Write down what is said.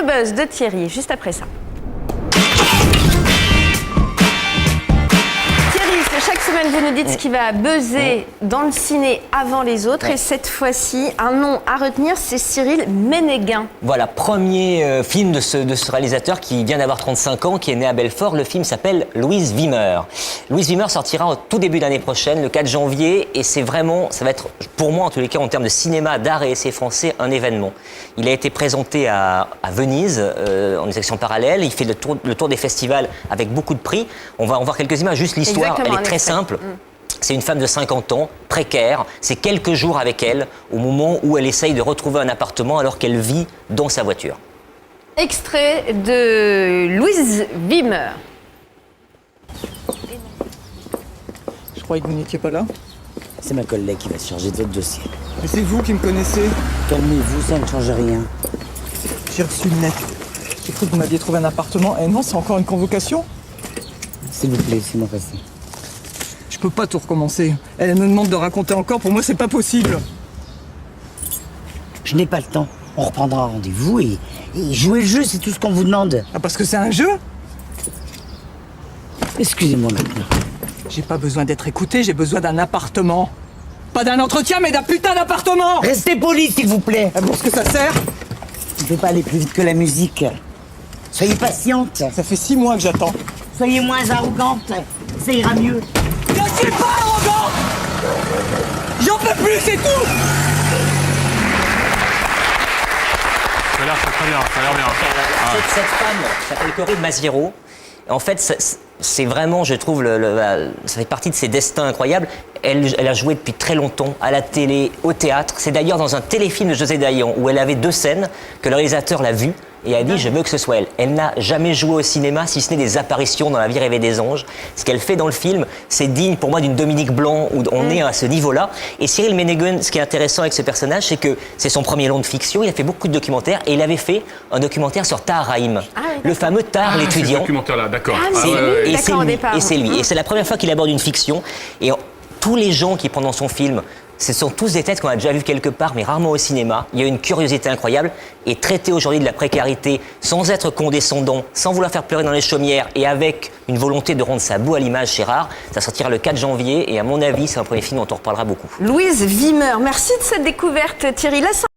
buzz de Thierry, juste après ça. Chaque semaine, vous nous dites ce qui va buzzer dans le ciné avant les autres. Et cette fois-ci, un nom à retenir, c'est Cyril Ménéguin. Voilà, premier film de ce réalisateur qui vient d'avoir 35 ans, qui est né à Belfort. Le film s'appelle Louise Wimmer. Louise Wimmer sortira au tout début de l'année prochaine, le 4 janvier. Et c'est vraiment, ça va être, pour moi en tous les cas, en termes de cinéma, d'art et essai français, un événement. Il a été présenté à Venise, en une section parallèle. Il fait le tour des festivals avec beaucoup de prix. On va en voir quelques images, juste l'histoire, elle est très simple. C'est une femme de 50 ans, précaire. C'est quelques jours avec elle, au moment où elle essaye de retrouver un appartement alors qu'elle vit dans sa voiture. Extrait de Louise Wimmer. Je croyais que vous n'étiez pas là. C'est ma collègue qui va se charger de votre dossier. Mais c'est vous qui me connaissez. Calmez-vous, ça ne change rien. J'ai reçu une lettre. J'ai cru que vous m'aviez trouvé un appartement. Eh non, c'est encore une convocation. S'il vous plaît, laissez-moi passer. Je peux pas tout recommencer. Elle me demande de raconter encore. Pour moi, c'est pas possible. Je n'ai pas le temps. On reprendra rendez-vous et jouer le jeu, c'est tout ce qu'on vous demande. Ah, parce que c'est un jeu? Excusez-moi maintenant. J'ai pas besoin d'être écouté, j'ai besoin d'un appartement. Pas d'un entretien, mais d'un putain d'appartement! Restez poli, s'il vous plaît. Ah bon, ce que ça sert? On ne peut pas aller plus vite que la musique. Soyez patiente. Ça fait 6 mois que j'attends. Soyez moins arrogante. Ça ira mieux. Je suis pas arrogant! J'en peux plus, c'est tout! Ça a l'air très bien, ça a l'air bien. Cette femme s'appelle Corinne Maziero. En fait, c'est vraiment, je trouve, ça fait partie de ses destins incroyables. Elle a joué depuis très longtemps à la télé, au théâtre. C'est d'ailleurs dans un téléfilm de José Dayan où elle avait 2 scènes que le réalisateur l'a vue et a dit « je veux que ce soit elle ». Elle n'a jamais joué au cinéma, si ce n'est des apparitions dans La vie rêvée des anges. Ce qu'elle fait dans le film, c'est digne pour moi d'une Dominique Blanc où on est à ce niveau-là. Et Cyril Ménéguin, ce qui est intéressant avec ce personnage, c'est que c'est son premier long de fiction. Il a fait beaucoup de documentaires et il avait fait un documentaire sur Tahar Rahim, le fameux Tahar l'étudiant. Ce documentaire-là, d'accord. Et c'est lui, Et c'est lui. Et c'est la première fois qu'il aborde une fiction. Et tous les gens qui prennent dans son film, ce sont tous des têtes qu'on a déjà vues quelque part, mais rarement au cinéma. Il y a une curiosité incroyable. Et traiter aujourd'hui de la précarité sans être condescendant, sans vouloir faire pleurer dans les chaumières et avec une volonté de rendre ça beau à l'image, c'est rare. Ça sortira le 4 janvier et à mon avis, c'est un premier film dont on reparlera beaucoup. Louise Wimmer, merci de cette découverte Thierry.